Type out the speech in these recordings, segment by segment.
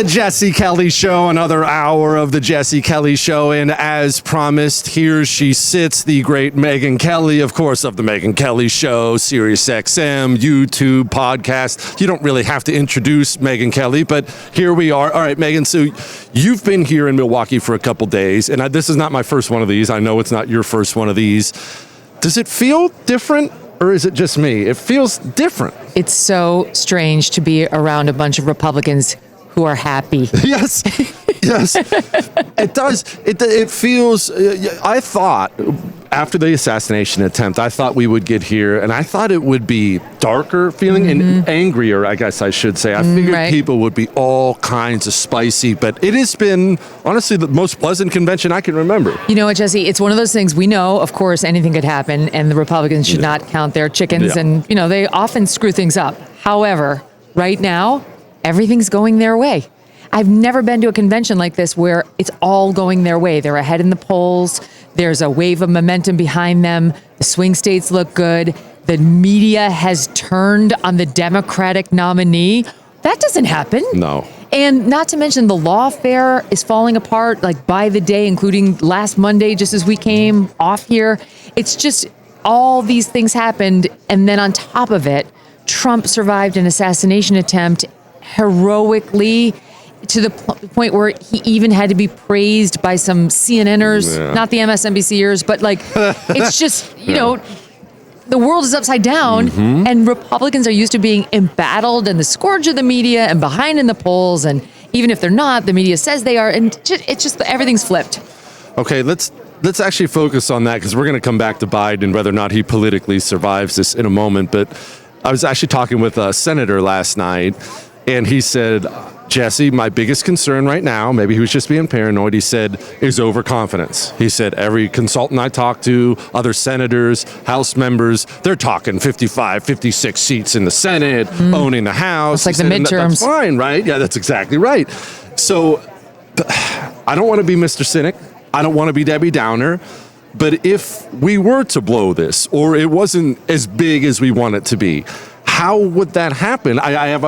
The Jesse Kelly Show, another hour of the Jesse Kelly Show, and as promised, here she sits, the great Megyn Kelly, of course, of the Megyn Kelly Show, Sirius XM, YouTube, podcast. You don't really have to introduce Megyn Kelly, but here we are. All right, Megyn, so you've been here in Milwaukee for a couple days, and this is not my first one of these. I know it's not your first one of these. Does it feel different? Or is it just me? It feels different. It's so strange to be around a bunch of Republicans who are happy. Yes, yes, it does. It feels, I thought, after the assassination attempt, I thought we would get here, and I thought it would be darker feeling and angrier, I guess I should say. I figured people would be all kinds of spicy, but it has been, honestly, the most pleasant convention I can remember. You know what, Jesse? It's one of those things we know, of course, anything could happen, and the Republicans should not count their chickens, and, they often screw things up. However, right now, everything's going their way. I've never been to a convention like this where it's all going their way. They're ahead in the polls. There's a wave of momentum behind them. The swing states look good. The media has turned on the Democratic nominee. That doesn't happen. No. And not to mention the lawfare is falling apart like by the day, including last Monday, just as we came off here. It's just all these things happened. And then on top of it, Trump survived an assassination attempt heroically to the point where he even had to be praised by some CNNers, not the MSNBCers, but it's just, the world is upside down and Republicans are used to being embattled and the scourge of the media and behind in the polls. And even if they're not, the media says they are. And it's just, everything's flipped. Okay, let's actually focus on that because we're going to come back to Biden, whether or not he politically survives this in a moment. But I was actually talking with a senator last night, and he said, Jesse, my biggest concern right now, maybe he was just being paranoid, he said, is overconfidence. He said, every consultant I talk to, other senators, House members, they're talking 55, 56 seats in the Senate, owning the House. It's like the midterms. That's fine, right? Yeah, that's exactly right. So I don't want to be Mr. Cynic. I don't want to be Debbie Downer. But if we were to blow this, or it wasn't as big as we want it to be, how would that happen? I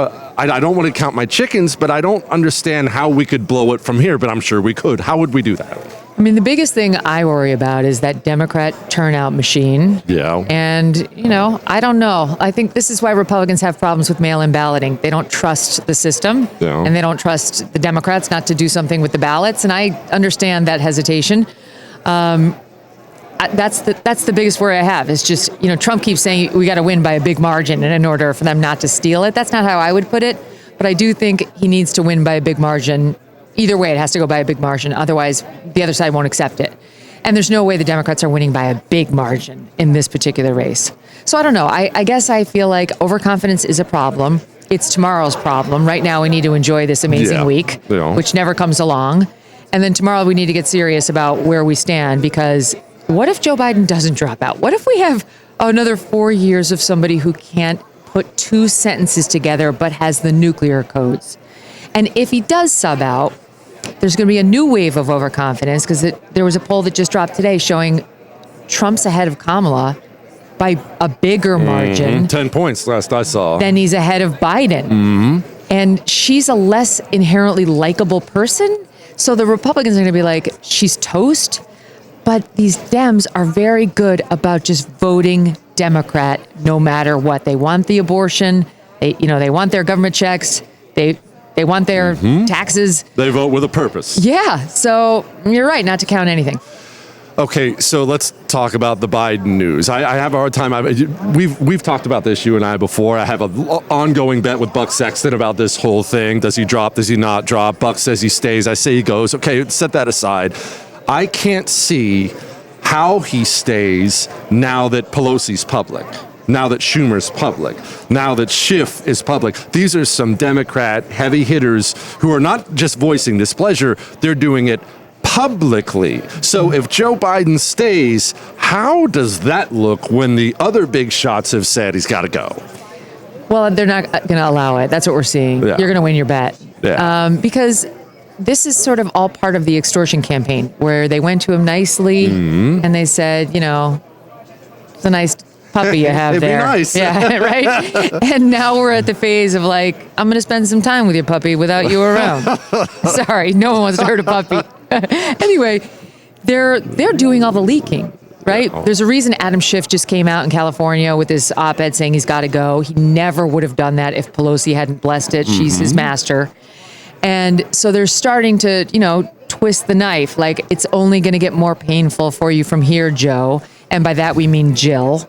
don't want to count my chickens, but I don't understand how we could blow it from here, but I'm sure we could. How would we do that? I mean, the biggest thing I worry about is that Democrat turnout machine. Yeah. And, I don't know. I think this is why Republicans have problems with mail-in balloting. They don't trust the system, and they don't trust the Democrats not to do something with the ballots. And I understand that hesitation. That's the biggest worry I have is just, Trump keeps saying we got to win by a big margin in order for them not to steal it. That's not how I would put it. But I do think he needs to win by a big margin. Either way, it has to go by a big margin. Otherwise, the other side won't accept it. And there's no way the Democrats are winning by a big margin in this particular race. So I don't know. I guess I feel like overconfidence is a problem. It's tomorrow's problem. Right now, we need to enjoy this amazing week, which never comes along. And then tomorrow, we need to get serious about where we stand because what if Joe Biden doesn't drop out? What if we have another 4 years of somebody who can't put two sentences together but has the nuclear codes? And if he does sub out, there's going to be a new wave of overconfidence because there was a poll that just dropped today showing Trump's ahead of Kamala by a bigger margin. 10 points last I saw. Then he's ahead of Biden. And she's a less inherently likable person. So the Republicans are going to be like, she's toast. But these Dems are very good about just voting Democrat no matter what. They want the abortion. They want their government checks. They want their taxes. They vote with a purpose. Yeah. So you're right not to count anything. Okay, so let's talk about the Biden news. I have a hard time. We've talked about this, you and I, before. I have an ongoing bet with Buck Sexton about this whole thing. Does he drop? Does he not drop? Buck says he stays. I say he goes. Okay, set that aside. I can't see how he stays now that Pelosi's public, now that Schumer's public, now that Schiff is public. These are some Democrat heavy hitters who are not just voicing displeasure, they're doing it publicly. So if Joe Biden stays, how does that look when the other big shots have said he's got to go? Well, they're not going to allow it. That's what we're seeing. Yeah. You're going to win your bet. Yeah. Because this is sort of all part of the extortion campaign where they went to him nicely and they said, it's a nice puppy you have It'd be there. nice. Yeah, right? And now we're at the phase of like, I'm going to spend some time with your puppy without you around. Sorry, no one wants to hurt a puppy. Anyway, they're doing all the leaking. Right? There's a reason Adam Schiff just came out in California with this op-ed saying he's got to go. He never would have done that if Pelosi hadn't blessed it. She's his master. And so they're starting to, twist the knife. Like, it's only going to get more painful for you from here, Joe. And by that, we mean Jill.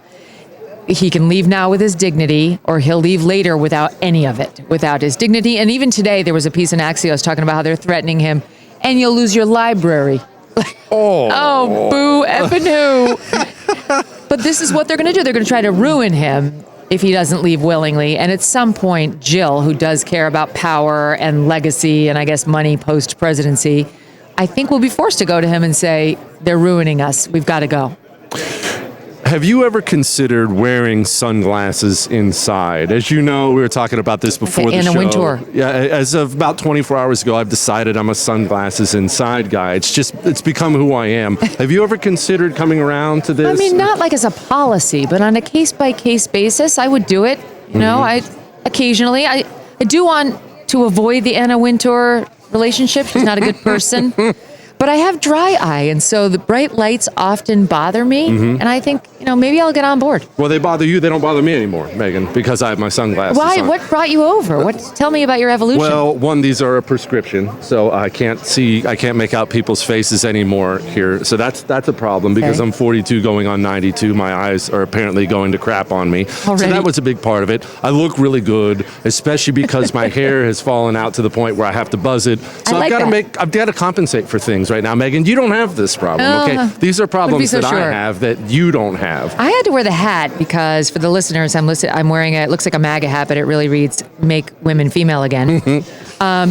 He can leave now with his dignity, or he'll leave later without any of it, without his dignity. And even today, there was a piece in Axios talking about how they're threatening him, and you'll lose your library. Oh, boo, effing who. But this is what they're going to do. They're going to try to ruin him if he doesn't leave willingly. And at some point, Jill, who does care about power and legacy and I guess money post-presidency, I think will be forced to go to him and say, they're ruining us. We've got to go. Have you ever considered wearing sunglasses inside? As you know, we were talking about this before the show. Anna Wintour. Yeah, as of about 24 hours ago, I've decided I'm a sunglasses inside guy. It's become who I am. Have you ever considered coming around to this? I mean, not like as a policy, but on a case-by-case basis, I would do it. I occasionally. I do want to avoid the Anna Wintour relationship. She's not a good person. But I have dry eye, and so the bright lights often bother me. And I think, maybe I'll get on board. Well, they bother you. They don't bother me anymore, Megyn, because I have my sunglasses Why? on. What brought you over? Tell me about your evolution. Well, one, these are a prescription, so I can't make out people's faces anymore here. So that's a problem because I'm 42 going on 92. My eyes are apparently going to crap on me. Already? So that was a big part of it. I look really good, especially because my hair has fallen out to the point where I have to buzz it. So I've got to compensate for things right now, Megyn. You don't have this problem, okay? These are problems so that sure. I have that you don't have. I had to wear the hat because for the listeners, I'm wearing it looks like a MAGA hat, but it really reads "Make Women Female Again,"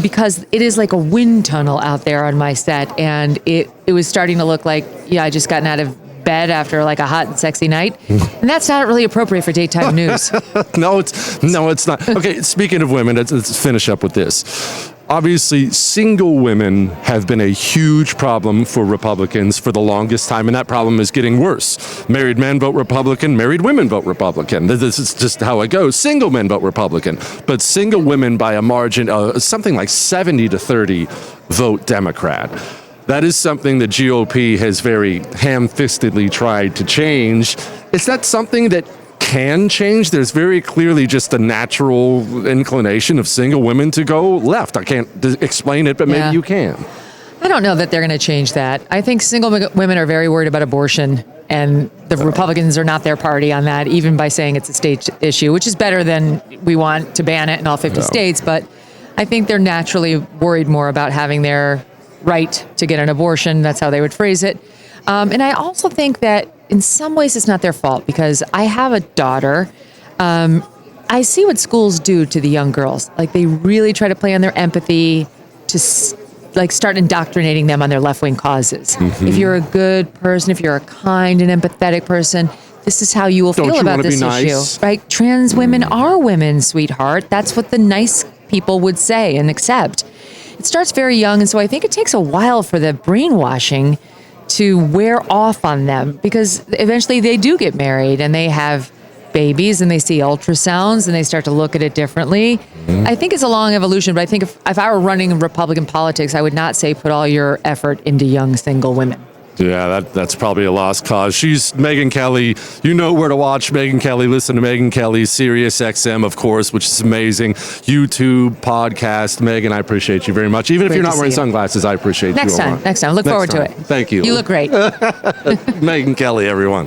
because it is like a wind tunnel out there on my set, and it was starting to look like I just gotten out of bed after like a hot and sexy night, and that's not really appropriate for daytime news. No, it's not. Okay, speaking of women, let's finish up with this. Obviously, single women have been a huge problem for Republicans for the longest time, and that problem is getting worse. Married men vote Republican, married women vote Republican. This is just how it goes. Single men vote Republican, but single women by a margin of something like 70-30 vote Democrat. That is something the GOP has very ham-fistedly tried to change. Is that something that can change? There's very clearly just a natural inclination of single women to go left. I can't explain it, but maybe you can. I don't know that they're going to change that. I think single women are very worried about abortion, and the Republicans are not their party on that, even by saying it's a state issue, which is better than we want to ban it in all 50 states. But I think they're naturally worried more about having their right to get an abortion. That's how they would phrase it. And I also think that in some ways it's not their fault because I have a daughter. I see what schools do to the young girls. Like they really try to play on their empathy to start indoctrinating them on their left-wing causes. If you're a good person, if you're a kind and empathetic person, this is how you will feel about this issue. Right? Trans women are women, sweetheart. That's what the nice people would say and accept. It starts very young, and so I think it takes a while for the brainwashing to wear off on them because eventually they do get married and they have babies and they see ultrasounds and they start to look at it differently. I think it's a long evolution, but I think if I were running Republican politics, I would not say put all your effort into young single women. Yeah, that's probably a lost cause. She's Megyn Kelly. You know where to watch Megyn Kelly. Listen to Megyn Kelly, Sirius XM, of course, which is amazing. YouTube, podcast. Megyn, I appreciate you very much. Even if you're not wearing sunglasses, I appreciate you a lot. Next time. Look forward to it. Thank you. You look great. Megyn Kelly, everyone.